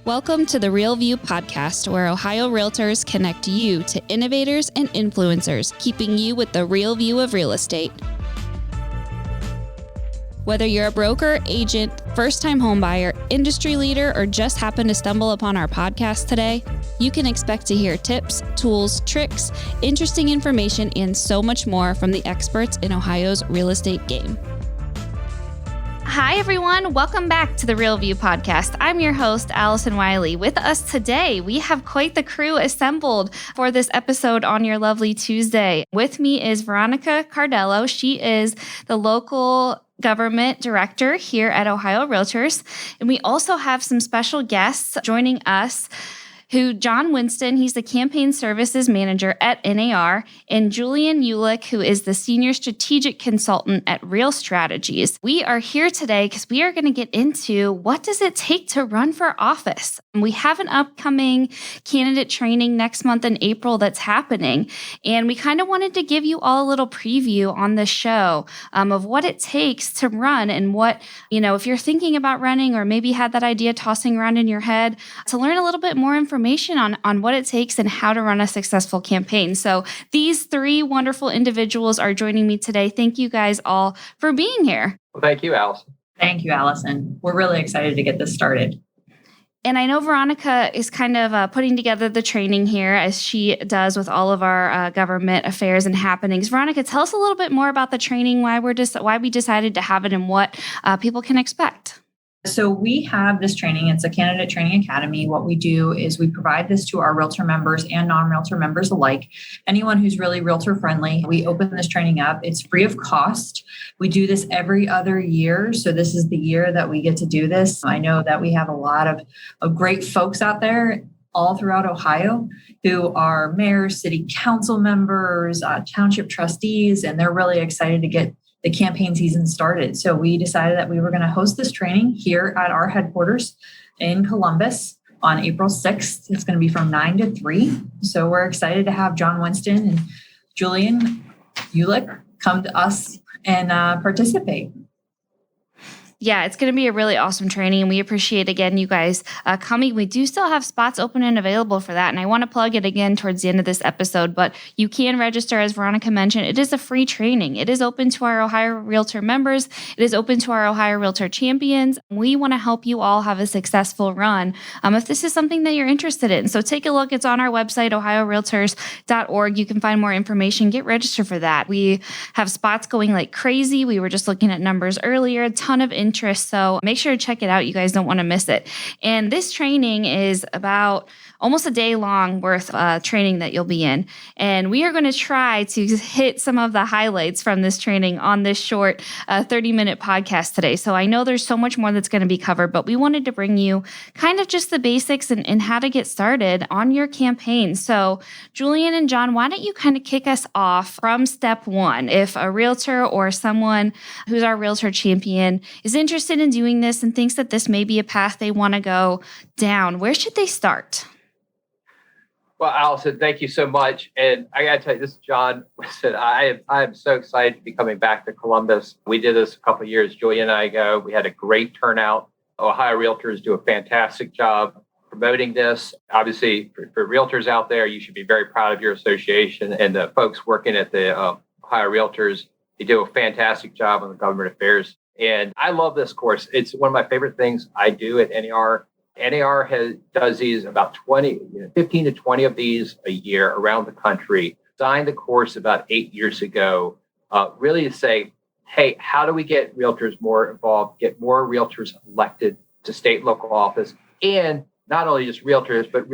Welcome to the Real View podcast, where Ohio Realtors connect you to innovators and influencers, keeping you with the real view of real estate. Whether you're a broker, agent, first-time homebuyer, industry leader, or just happen to stumble upon our podcast today, you can expect to hear tips, tools, tricks, interesting information, and so much more from the experts in Ohio's real estate game. Hi, everyone. Welcome back to the Real View podcast. I'm your host, Allison Wiley. With us today, we have quite the crew assembled for this episode on your lovely Tuesday. With me is Veronica Cardello. She is the local government director here at Ohio Realtors. And we also have some special guests joining us. John Winston, he's the campaign services manager at NAR, and Julienne, who is the senior strategic consultant at Real Strategies. We are here today because we are going to get into what does it take to run for office. We have an upcoming candidate training next month in April that's happening, and we kind of wanted to give you all a little preview on the show of what it takes to run and what, if you're thinking about running or maybe had that idea tossing around in your head, to learn a little bit more information on what it takes and how to run a successful campaign. So these three wonderful individuals are joining me today. Thank you guys all for being here. Well, thank you, Allison. Thank you, Allison. We're really excited to get this started. And I know Veronica is kind of putting together the training here, as she does with all of our government affairs and happenings. Veronica, tell us a little bit more about the training, why we decided to have it, and what people can expect. So we have this training. It's a candidate training academy. What we do is we provide this to our realtor members and non-realtor members alike. Anyone who's really realtor friendly, we open this training up. It's free of cost. We do this every other year. So this is the year that we get to do this. I know that we have a lot of great folks out there all throughout Ohio who are mayors, city council members, township trustees, and they're really excited to get the campaign season started. So we decided that we were going to host this training here at our headquarters in Columbus on April 6th. It's going to be from 9 to 3. So we're excited to have John Winston and Julienne come to us and participate. Yeah, it's going to be a really awesome training, and we appreciate, again, you guys coming. We do still have spots open and available for that, and I want to plug it again towards the end of this episode, but you can register, as Veronica mentioned. It is a free training. It is open to our Ohio Realtor members. It is open to our Ohio Realtor champions. We want to help you all have a successful run if this is something that you're interested in. So take a look. It's on our website, ohiorealtors.org. You can find more information. Get registered for that. We have spots going like crazy. We were just looking at numbers earlier. A ton of interest. So make sure to check it out. You guys don't want to miss it. And this training is about almost a day long worth of training that you'll be in. And we are going to try to hit some of the highlights from this training on this short 30-minute podcast today. So I know there's so much more that's going to be covered, but we wanted to bring you kind of just the basics and how to get started on your campaign. So Julienne and John, why don't you kind of kick us off from step one? If a realtor or someone who's our realtor champion is interested in doing this and thinks that this may be a path they want to go down, where should they start? Well, Allison, thank you so much. And I got to tell you, this is John Winston. I am so excited to be coming back to Columbus. We did this a couple of years, Julia and I ago. We had a great turnout. Ohio Realtors do a fantastic job promoting this. Obviously, for realtors out there, you should be very proud of your association. And the folks working at the Ohio Realtors, they do a fantastic job on the government affairs. And I love this course. It's one of my favorite things I do at NAR. NAR does these about 15 to 20 of these a year around the country. Designed the course about 8 years ago, really to say, hey, how do we get realtors more involved, get more realtors elected to state and local office, and not only just realtors, but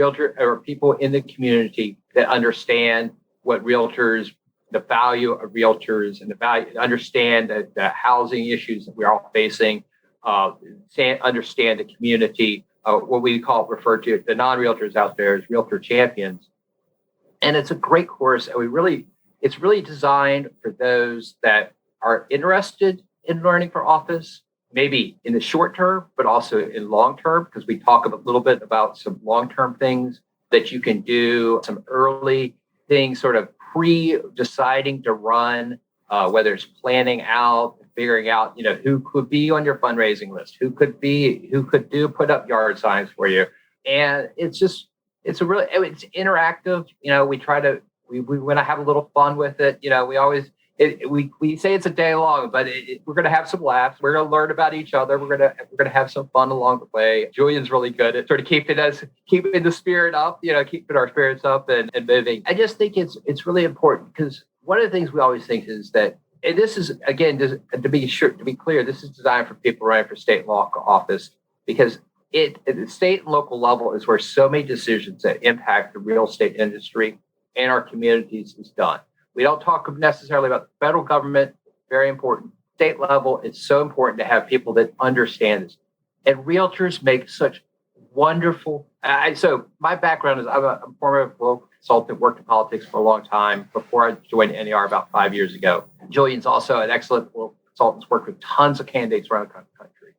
people in the community that understand what realtors, the value of realtors, and understand the housing issues that we're all facing, understand the community. What we refer to the non-realtors out there as realtor champions. And it's a great course. And it's really designed for those that are interested in learning for office, maybe in the short term, but also in long term, because we talk a little bit about some long-term things that you can do, some early things, sort of pre-deciding to run, whether it's planning out, figuring out, who could be on your fundraising list, who could put up yard signs for you, And it's interactive. We want to have a little fun with it. We say it's a day long, but we're going to have some laughs. We're going to learn about each other. We're going to have some fun along the way. Julien's really good at sort of keeping the spirit up, keeping our spirits up and moving. I just think it's really important because one of the things we always think is that, and this is, again, to be clear, this is designed for people running for state law office because at the state and local level is where so many decisions that impact the real estate industry and our communities is done. We don't talk necessarily about the federal government, very important. State level, it's so important to have people that understand this. And realtors make such wonderful. So my background is I'm a former political consultant, worked in politics for a long time before I joined NAR about 5 years ago. Julien's also an excellent political consultant, worked with tons of candidates around the country.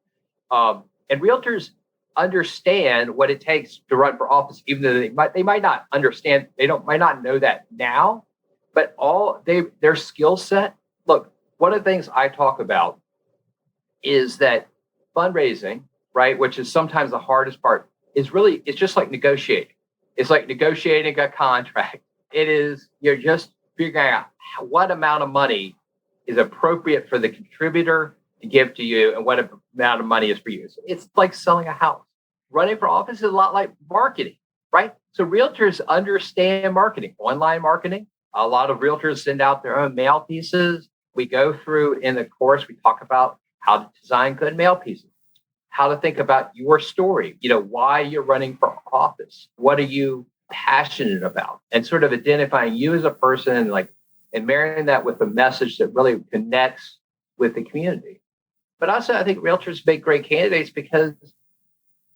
And realtors understand what it takes to run for office, even though they might not understand, might not know that now, but their skill set. Look, one of the things I talk about is that fundraising, right, which is sometimes the hardest part, it's just like negotiating. It's like negotiating a contract. You're just figuring out what amount of money is appropriate for the contributor to give to you and what amount of money is for you. So it's like selling a house. Running for office is a lot like marketing, right? So realtors understand marketing, online marketing. A lot of realtors send out their own mail pieces. We go through in the course, we talk about how to design good mail pieces, how to think about your story, why you're running for office. What are you passionate about? And sort of identifying you as a person and marrying that with a message that really connects with the community. But also, I think realtors make great candidates because,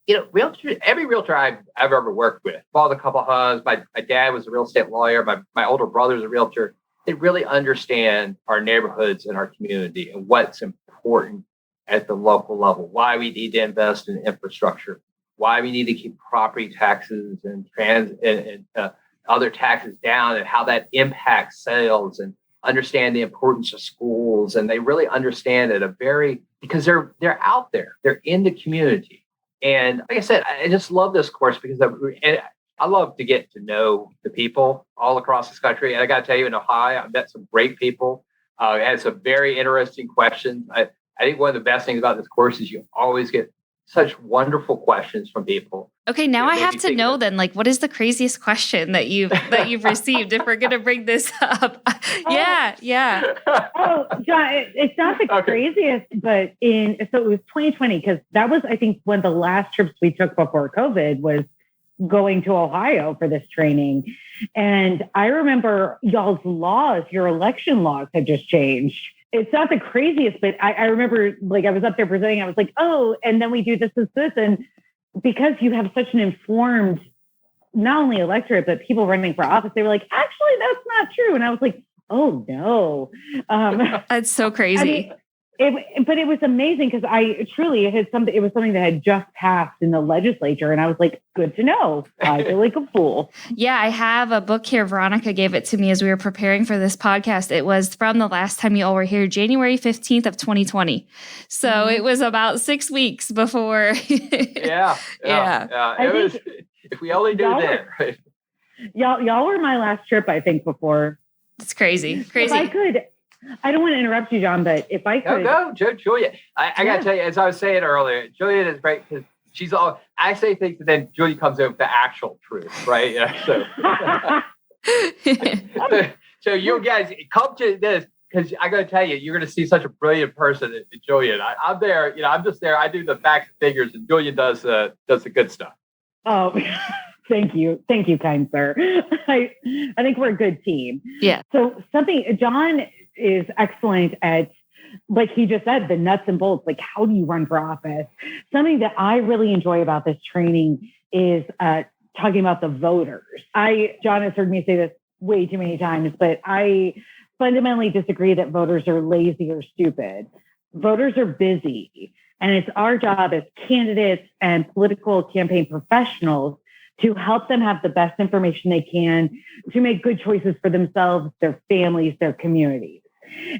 every realtor I've ever worked with, bought a couple homes. My dad was a real estate lawyer. My older brother's a realtor. They really understand our neighborhoods and our community and what's important at the local level, why we need to invest in infrastructure, why we need to keep property taxes and other taxes down and how that impacts sales and understand the importance of schools. And they really understand it because they're out there, they're in the community. And like I said, I just love this course because I love to get to know the people all across this country. And I got to tell you, in Ohio, I met some great people. I had some very interesting questions. I think one of the best things about this course is you always get such wonderful questions from people. Okay, now I have to know then, what is the craziest question that you've received if we're going to bring this up? Yeah. Oh, John, it's not the craziest, but so it was 2020 because that was, I think, one of the last trips we took before COVID was going to Ohio for this training. And I remember y'all's laws, your election laws had just changed. It's not the craziest, but I remember I was up there presenting, I was like, oh, and then we do this. And because you have such an informed, not only electorate, but people running for office, they were like, actually, that's not true. And I was like, oh no. That's so crazy. But it was amazing because it was something that had just passed in the legislature. And I was like, good to know. I feel like a fool. Yeah, I have a book here. Veronica gave it to me as we were preparing for this podcast. It was from the last time you all were here, January 15th of 2020. So it was about 6 weeks before. Yeah. If we only knew that. Right? Y'all were my last trip, I think, before. It's crazy. If I could, I don't want to interrupt you, John, but if I could. No, Julienne. I got to tell you, as I was saying earlier, Julienne is great because I say things and then Julienne comes in with the actual truth, right? So you guys come to this because I got to tell you, you're going to see such a brilliant person in Julienne. I'm there, I'm just there. I do the facts and figures and Julienne does the good stuff. Oh, thank you. Thank you, kind sir. I think we're a good team. Yeah. So John is excellent at, like he just said, the nuts and bolts, how do you run for office? Something that I really enjoy about this training is talking about the voters. John has heard me say this way too many times, but I fundamentally disagree that voters are lazy or stupid. Voters are busy, and it's our job as candidates and political campaign professionals to help them have the best information they can to make good choices for themselves, their families, their communities.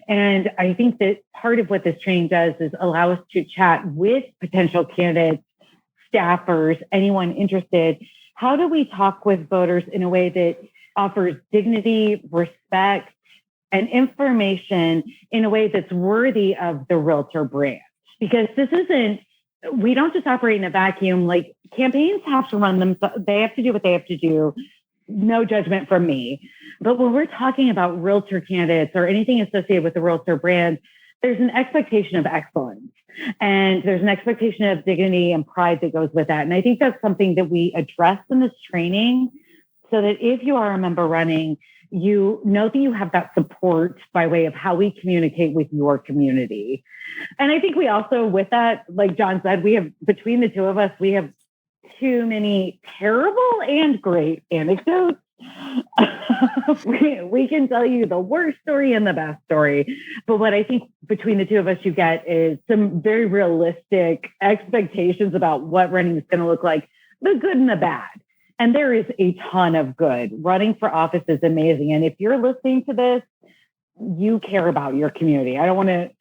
And I think that part of what this training does is allow us to chat with potential candidates staffers, anyone interested, how do we talk with voters in a way that offers dignity, respect, and information in a way that's worthy of the Realtor brand? Because we don't just operate in a vacuum. Like, campaigns have to run them. They have to do what they have to do. No judgment from me. But when we're talking about Realtor candidates or anything associated with the Realtor brand, there's an expectation of excellence, and there's an expectation of dignity and pride that goes with that. And I think that's something that we address in this training, so that if you are a member running, you know that you have that support by way of how we communicate with your community. And I think we also, with that, like John said, between the two of us, we have too many terrible and great anecdotes. We can tell you the worst story and the best story. But what I think between the two of us you get is some very realistic expectations about what running is going to look like, the good and the bad. And there is a ton of good. Running for office is amazing. And if you're listening to this, you care about your community. I don't want to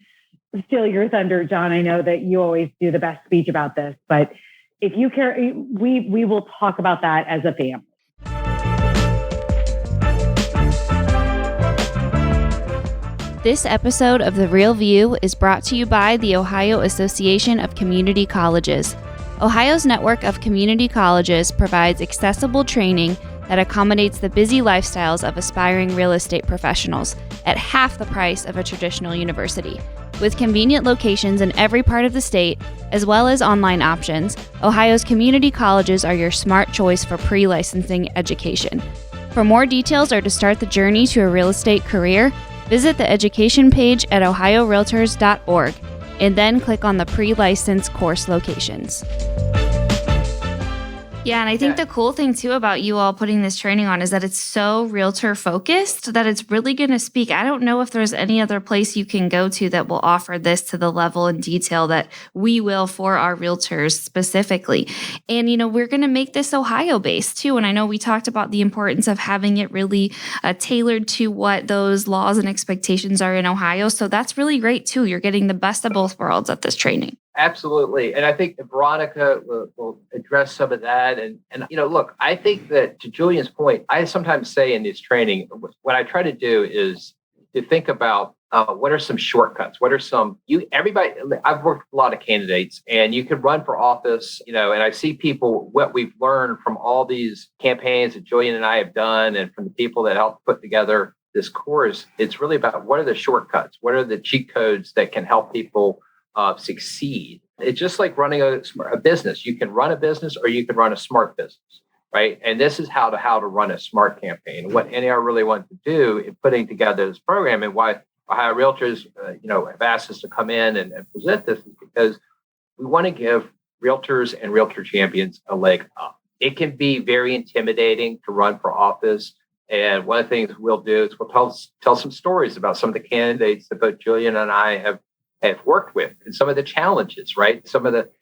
steal your thunder, John. I know that you always do the best speech about this, but if you care, we will talk about that as a family. This episode of The Real View is brought to you by the Ohio Association of Community Colleges. Ohio's network of community colleges provides accessible training that accommodates the busy lifestyles of aspiring real estate professionals at half the price of a traditional university. With convenient locations in every part of the state, as well as online options, Ohio's community colleges are your smart choice for pre-licensing education. For more details or to start the journey to a real estate career, visit the education page at ohiorealtors.org and then click on the pre-license course locations. Yeah, and I think the cool thing too about you all putting this training on is that it's so realtor focused that it's really going to speak. I don't know if there's any other place you can go to that will offer this to the level and detail that we will for our realtors specifically. And, we're going to make this Ohio based too. And I know we talked about the importance of having it really tailored to what those laws and expectations are in Ohio. So that's really great too. You're getting the best of both worlds at this training. Absolutely. And I think that Veronica will address some of that. And look, I think that to Julienne's point, I sometimes say in this training, what I try to do is to think about what are some shortcuts? What are everybody, I've worked with a lot of candidates, and you can run for office, and I see people, what we've learned from all these campaigns that Julienne and I have done, and from the people that helped put together this course, it's really about what are the shortcuts? What are the cheat codes that can help people succeed? It's just like running a business. You can run a business or you can run a smart business, right? And this is how to run a smart campaign. What NAR really wants to do in putting together this program, and why Ohio Realtors, have asked us to come in and present this, is because we want to give realtors and realtor champions a leg up. It can be very intimidating to run for office. And one of the things we'll do is we'll tell some stories about some of the candidates that both Julienne and I have worked with, and some of the challenges, right?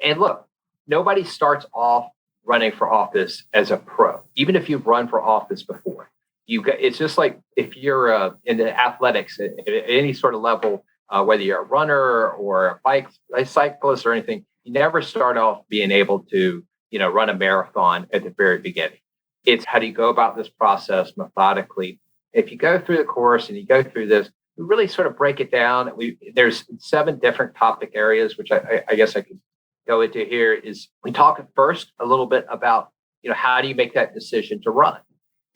And look, nobody starts off running for office as a pro, even if you've run for office before. It's just like if you're in the athletics at any sort of level, whether you're a runner or a cyclist or anything, you never start off being able to, run a marathon at the very beginning. It's how do you go about this process methodically? If you go through the course and you go through this, we really sort of break it down. There's 7 different topic areas, which I guess I could go into here. Is we talk at first a little bit about, how do you make that decision to run?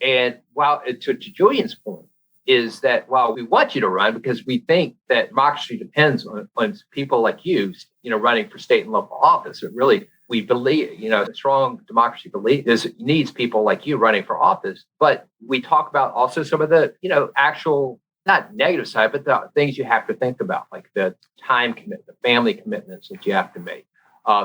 And while to Julienne's point is that while we want you to run because we think that democracy depends on people like you, running for state and local office, we believe, a strong democracy needs people like you running for office. But we talk about also some of the, actual, not negative side, but the things you have to think about, like the time commitment, the family commitments that you have to make.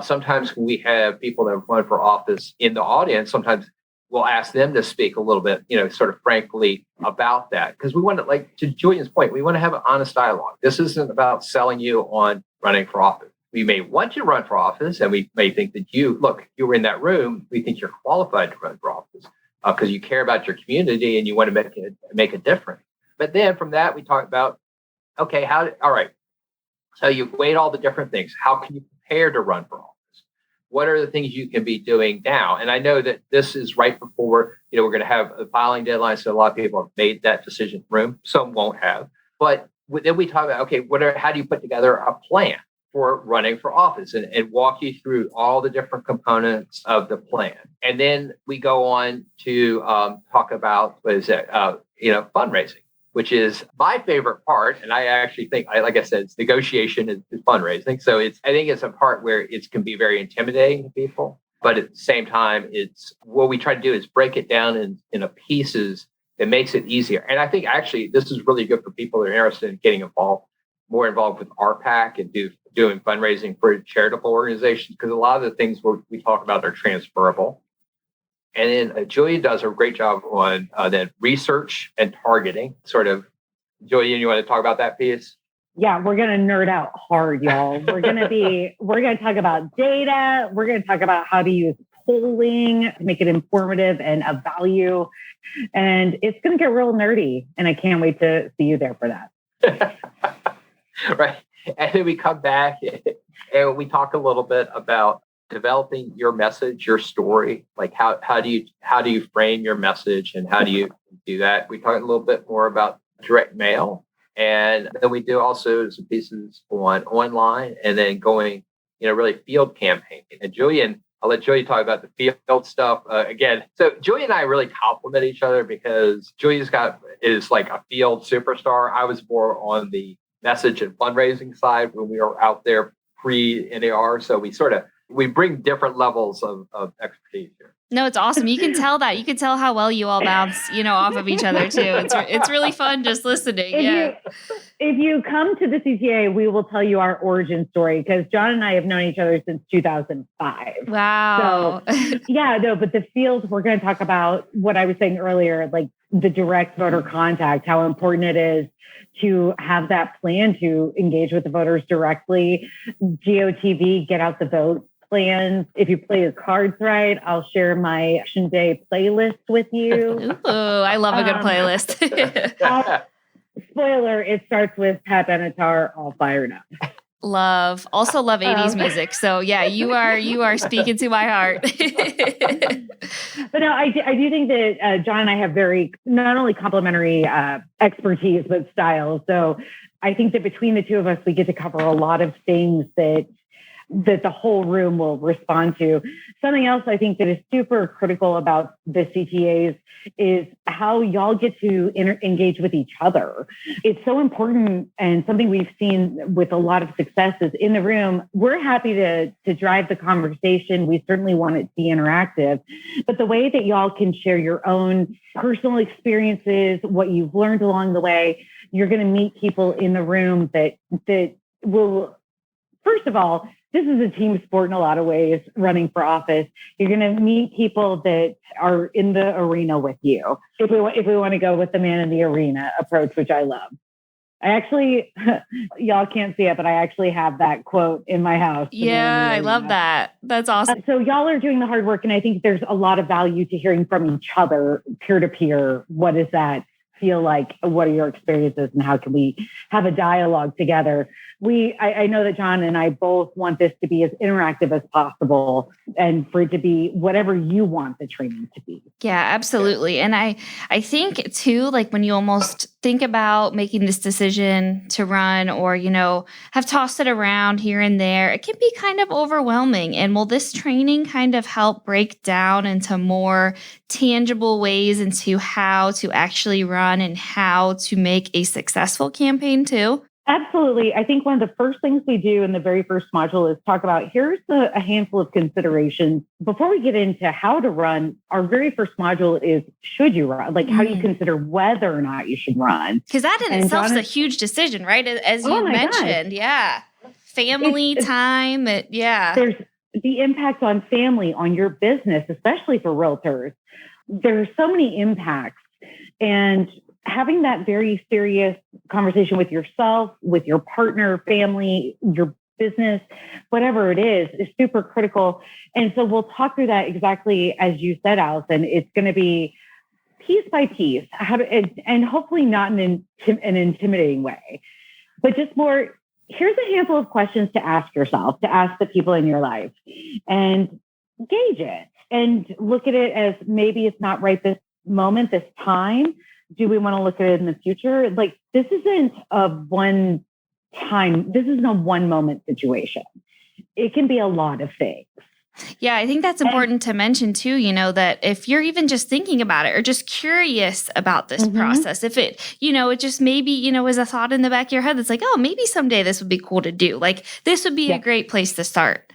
Sometimes when we have people that run for office in the audience, sometimes we'll ask them to speak a little bit, sort of frankly about that. Because we want to, like to Julienne's point, we want to have an honest dialogue. This isn't about selling you on running for office. We may want you to run for office, and we may think that you were in that room. We think you're qualified to run for office because you care about your community and you want to make a difference. But then from that, we talk about, okay, all right. So you weighed all the different things. How can you prepare to run for office? what are the things you can be doing now? And I know that this is right before, we're going to have a filing deadline. So a lot of people have made that decision room. Some won't have. But then we talk about, okay, how do you put together a plan for running for office and walk you through all the different components of the plan. And then we go on to talk about, fundraising, which is my favorite part. And I actually think, like I said, it's negotiation is fundraising. So I think it's a part where it can be very intimidating to people. But at the same time, it's what we try to do is break it down in pieces that makes it easier. And I think actually this is really good for people that are interested in getting more involved with RPAC and doing fundraising for charitable organizations, because a lot of the things we talk about are transferable. And then Julienne does a great job on then research and targeting. Sort of, Julienne, you want to talk about that piece? Yeah, we're going to nerd out hard, y'all. We're going to talk about data. We're going to talk about how to use polling to make it informative and of value. And it's going to get real nerdy. And I can't wait to see you there for that. Right. And then we come back and we talk a little bit about developing your message, your story. Like how do you frame your message and how do you do that? We talk a little bit more about direct mail. And then we do also some pieces on online and then going, really field campaigning. And Julienne, I'll let Julienne talk about the field stuff again. So Julienne and I really complement each other because Julienne's is like a field superstar. I was more on the message and fundraising side when we were out there pre-NAR. So we bring different levels of expertise here. No, it's awesome. You can tell that. You can tell how well you all bounce, off of each other too. It's really fun just listening. If you come to the CTA, we will tell you our origin story because John and I have known each other since 2005. Wow. So, but the field, we're going to talk about what I was saying earlier, like the direct voter contact, how important it is to have that plan to engage with the voters directly. GOTV, get out the vote plans. If you play the cards right, I'll share my Action Day playlist with you. Ooh, I love a good playlist. Spoiler, it starts with Pat Benatar, All Fired Up. Also love 80s music. So yeah, you are speaking to my heart. But no, I do think that John and I have very, not only complementary expertise, but style. So I think that between the two of us, we get to cover a lot of things that the whole room will respond to. Something else I think that is super critical about the CTAs is how y'all get to engage with each other. It's so important, and something we've seen with a lot of success is in the room, we're happy to drive the conversation. We certainly want it to be interactive, but the way that y'all can share your own personal experiences, what you've learned along the way, you're going to meet people in the room that will, first of all, this is a team sport in a lot of ways, running for office. You're going to meet people that are in the arena with you. If we want to go with the man in the arena approach, which I love. I actually, y'all can't see it, but I actually have that quote in my house. Yeah, I love that. That's awesome. So y'all are doing the hard work. And I think there's a lot of value to hearing from each other, peer to peer. What does that feel like? What are your experiences and how can we have a dialogue together? I know that John and I both want this to be as interactive as possible and for it to be whatever you want the training to be. Yeah, absolutely. And I think too, like when you almost think about making this decision to run or, have tossed it around here and there, it can be kind of overwhelming. And will this training kind of help break down into more tangible ways into how to actually run and how to make a successful campaign too? Absolutely. I think one of the first things we do in the very first module is talk about here's a handful of considerations. Before we get into how to run, our very first module is should you run? Like how do you consider whether or not you should run? Because that in itself is a huge decision, right? As you mentioned. God. Yeah. Family time. There's the impact on family, on your business, especially for realtors. There are so many impacts. And having that very serious conversation with yourself, with your partner, family, your business, whatever it is super critical. And so we'll talk through that exactly as you said, Allison. It's going to be piece by piece, and hopefully not in an intimidating way, but just more here's a handful of questions to ask yourself, to ask the people in your life, and gauge it and look at it as maybe it's not right this moment, this time. Do we want to look at it in the future? Like, this isn't a one time, this isn't a one moment situation. It can be a lot of things. Yeah, I think that's important to mention too, that if you're even just thinking about it or just curious about this process, if it, it just maybe, was a thought in the back of your head that's like, oh, maybe someday this would be cool to do. Like, this would be a great place to start.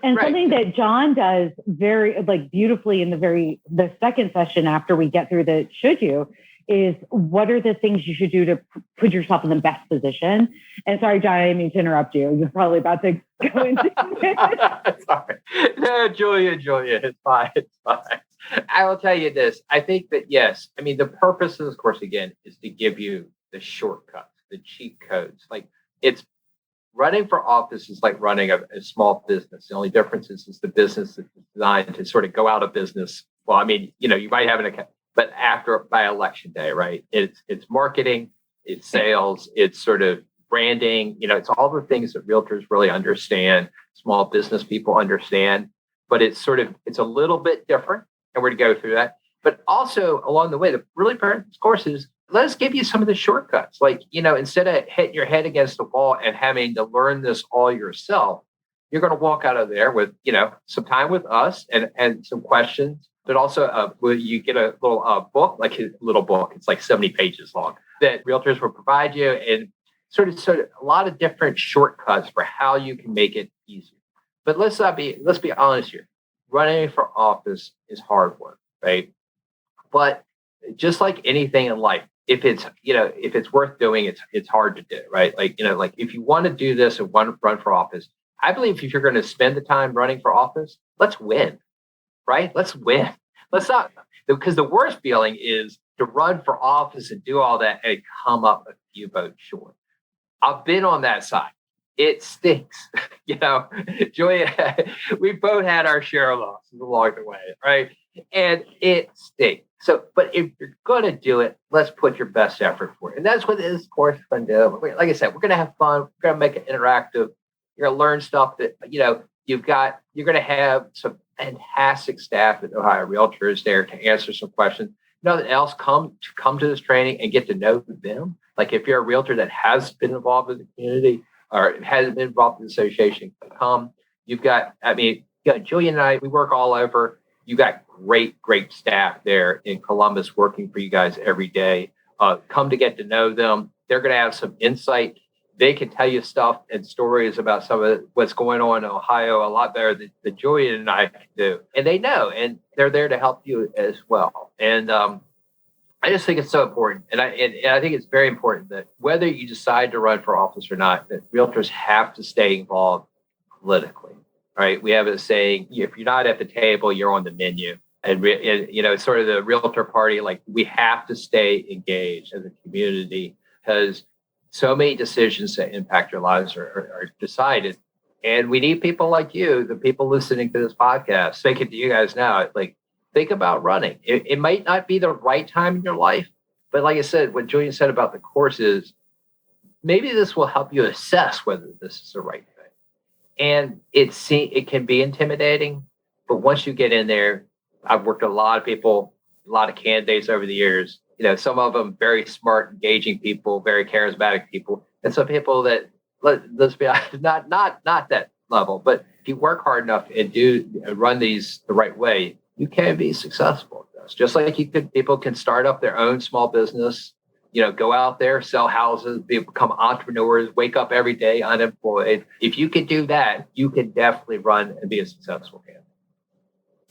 And something that John does very beautifully in the second session after we get through the should you is what are the things you should do to put yourself in the best position? And sorry, John, I didn't mean to interrupt you. You're probably about to go into it. Sorry. No, Julia, it's fine. It's fine. I will tell you this. I think that, yes, I mean, the purpose of this course, again, is to give you the shortcuts, the cheat codes. Like, it's running for office is like running a small business. The only difference is the business is designed to sort of go out of business. Well, I mean, you might have an account, but by election day, right? It's marketing, it's sales, it's sort of branding. It's all the things that realtors really understand, small business people understand. But it's a little bit different, and we're going to go through that. But also along the way, the really important course is let us give you some of the shortcuts. Like, instead of hitting your head against the wall and having to learn this all yourself, you're going to walk out of there with, some time with us and some questions. But also, you get a little book, like a little book. It's like 70 pages long that realtors will provide you, and sort of a lot of different shortcuts for how you can make it easier. But let's be honest here. Running for office is hard work, right? But just like anything in life, if it's worth doing, it's hard to do, right? Like if you want to do this and want to run for office, I believe if you're going to spend the time running for office, let's win. Right? Let's win. Let's not, because the worst feeling is to run for office and do all that and come up a few votes short. I've been on that side. It stinks. Julia, we both had our share of losses along the way, right? And it stinks. So, but if you're going to do it, let's put your best effort for it. And that's what this course is going to do. Like I said, we're going to have fun. We're going to make it interactive. You're going to learn stuff that, you're going to have some fantastic staff at Ohio REALTORS there to answer some questions. That else come to this training and get to know them. Like if you're a realtor that has been involved with the community or hasn't been involved in the association, come. You've got Julienne and I, we work all over. You got great staff there in Columbus working for you guys every day. Come to get to know them. They're going to have some insight. They can tell you stuff and stories about some of what's going on in Ohio a lot better than Julienne and I can do. And they know, and they're there to help you as well. And I just think it's so important. And I think it's very important that whether you decide to run for office or not, that realtors have to stay involved politically. Right? We have a saying, if you're not at the table, you're on the menu. And it's sort of the realtor party. Like, we have to stay engaged as a community because so many decisions that impact your lives are decided. And we need people like you, the people listening to this podcast, thinking to you guys now, like, think about running. It might not be the right time in your life, but like I said, what Julienne said about the course is maybe this will help you assess whether this is the right thing. And it can be intimidating, but once you get in there, I've worked with a lot of people, a lot of candidates over the years. Some of them very smart, engaging people, very charismatic people, and some people that let's be honest, not that level. But if you work hard enough and run these the right way, you can be successful at this. Just like people can start up their own small business. Go out there, sell houses, become entrepreneurs, wake up every day unemployed. If you can do that, you can definitely run and be a successful candidate.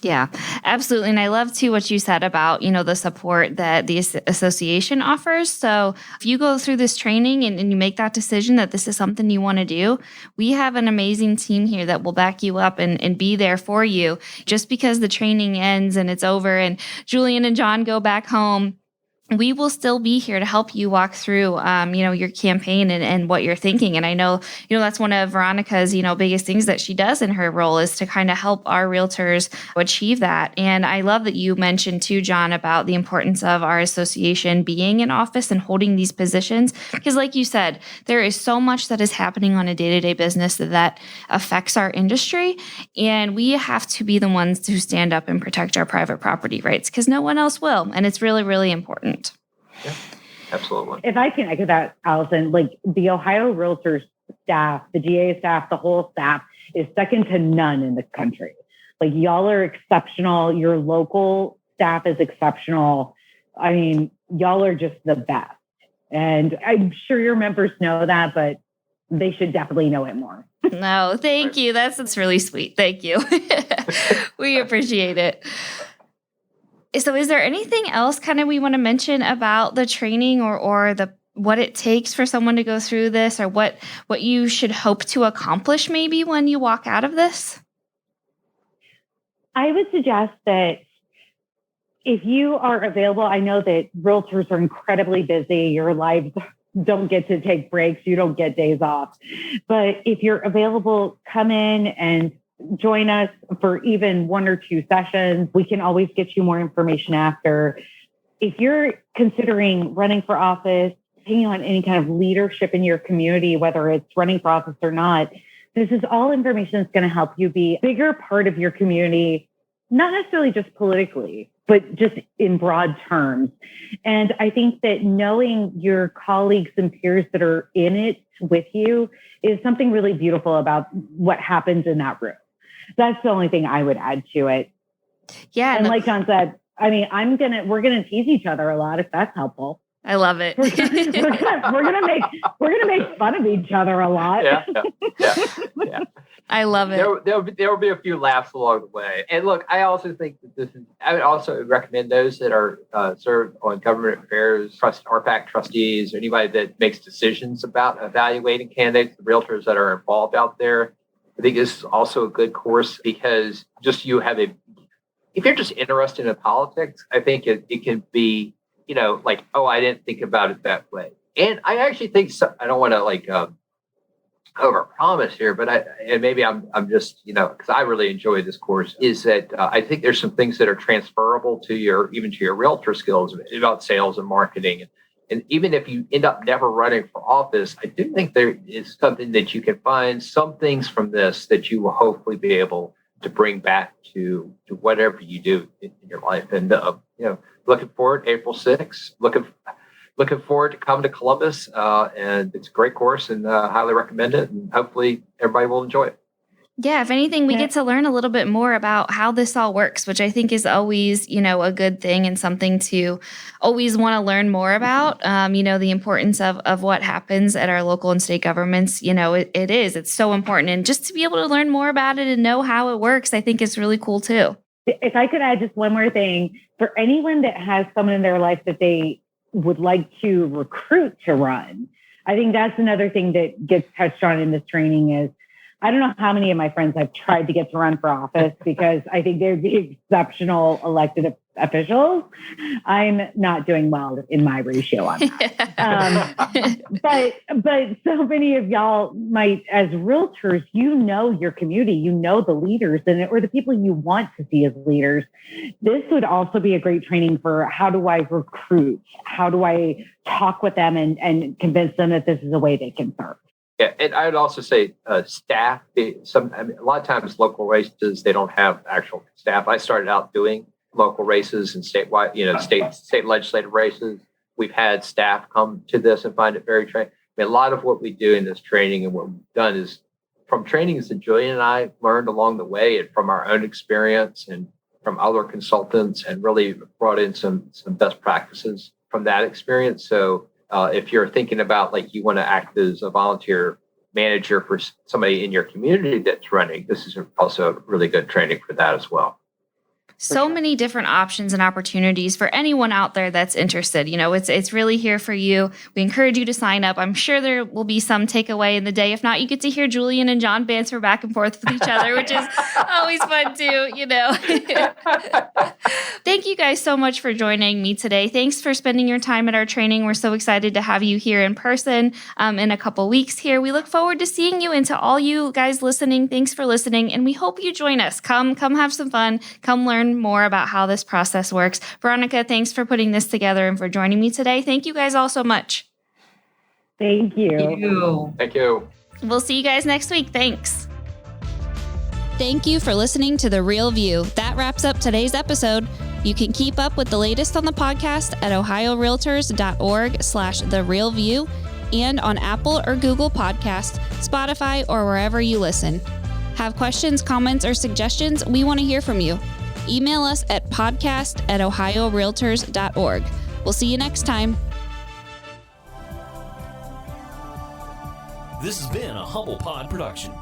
Yeah, absolutely. And I love too what you said about, the support that the association offers. So if you go through this training and you make that decision that this is something you want to do, we have an amazing team here that will back you up and be there for you. Just because the training ends and it's over and Julienne and John go back home, we will still be here to help you walk through, your campaign and what you're thinking. And I know, that's one of Veronica's, biggest things that she does in her role is to kind of help our realtors achieve that. And I love that you mentioned too, John, about the importance of our association being in office and holding these positions. Because like you said, there is so much that is happening on a day-to-day business that affects our industry. And we have to be the ones who stand up and protect our private property rights because no one else will. And it's really, really important. Yeah, absolutely. If I can echo that, Allison, like the Ohio Realtors staff, the GA staff, the whole staff is second to none in the country. Like y'all are exceptional. Your local staff is exceptional. I mean, y'all are just the best. And I'm sure your members know that, but they should definitely know it more. No, thank you. That's really sweet. Thank you. We appreciate it. So is there anything else kind of we want to mention about the training or what it takes for someone to go through this or what you should hope to accomplish maybe when you walk out of this? I would suggest that if you are available, I know that realtors are incredibly busy. Your lives don't get to take breaks. You don't get days off. But if you're available, come in and join us for even 1 or 2 sessions. We can always get you more information after. If you're considering running for office, taking on any kind of leadership in your community, whether it's running for office or not, this is all information that's going to help you be a bigger part of your community, not necessarily just politically, but just in broad terms. And I think that knowing your colleagues and peers that are in it with you is something really beautiful about what happens in that room. That's the only thing I would add to it. Yeah. And like John said, I mean, we're gonna tease each other a lot if that's helpful. I love it. We're gonna make fun of each other a lot. Yeah. I love it. There will be a few laughs along the way. And look, I also think that I would also recommend those that are served on government affairs, RPAC trustees, or anybody that makes decisions about evaluating candidates, the realtors that are involved out there. I think this is also a good course because if you're just interested in politics, I think it can be, like, oh, I didn't think about it that way. And I actually think I don't want to overpromise here, but maybe I'm just, because I really enjoy this course, is that I think there's some things that are transferable to your realtor skills about sales and marketing. And even if you end up never running for office, I do think there is something that you can find some things from this that you will hopefully be able to bring back to whatever you do in your life. And, looking forward to April 6th, looking forward to coming to Columbus. And it's a great course and highly recommend it. And hopefully everybody will enjoy it. Yeah, if anything, we get to learn a little bit more about how this all works, which I think is always, a good thing and something to always want to learn more about. The importance of what happens at our local and state governments, it's so important. And just to be able to learn more about it and know how it works, I think is really cool too. If I could add just one more thing, for anyone that has someone in their life that they would like to recruit to run, I think that's another thing that gets touched on in this training is, I don't know how many of my friends I've tried to get to run for office because I think they'd be exceptional elected officials. I'm not doing well in my ratio on that. But so many of y'all might, as realtors, your community, the leaders or the people you want to see as leaders. This would also be a great training for how do I recruit? How do I talk with them and convince them that this is a way they can serve? Yeah, and I would also say staff. A lot of times local races, they don't have actual staff. I started out doing local races and statewide, state legislative races. We've had staff come to this and find it very training. A lot of what we do in this training and what we've done is from trainings that Julienne and I learned along the way and from our own experience and from other consultants and really brought in some best practices from that experience. So if you're thinking about you want to act as a volunteer manager for somebody in your community that's running, this is also a really good training for that as well. So many different options and opportunities for anyone out there that's interested. It's really here for you. We encourage you to sign up. I'm sure there will be some takeaway in the day. If not, you get to hear Julienne and John banter back and forth with each other, which is always fun too, Thank you guys so much for joining me today. Thanks for spending your time at our training. We're so excited to have you here in person in a couple weeks here. We look forward to seeing you, and to all you guys listening, thanks for listening. And we hope you join us. Come have some fun. Come learn more about how this process works. Veronica, thanks for putting this together and for joining me today. Thank you guys all so much. Thank you. Thank you. Thank you. We'll see you guys next week. Thanks. Thank you for listening to The Real View. That wraps up today's episode. You can keep up with the latest on the podcast at ohiorealtors.org/therealview and on Apple or Google Podcasts, Spotify, or wherever you listen. Have questions, comments, or suggestions? We want to hear from you. Email us at podcast@ohiorealtors.org. We'll see you next time. This has been a Humble Pod production.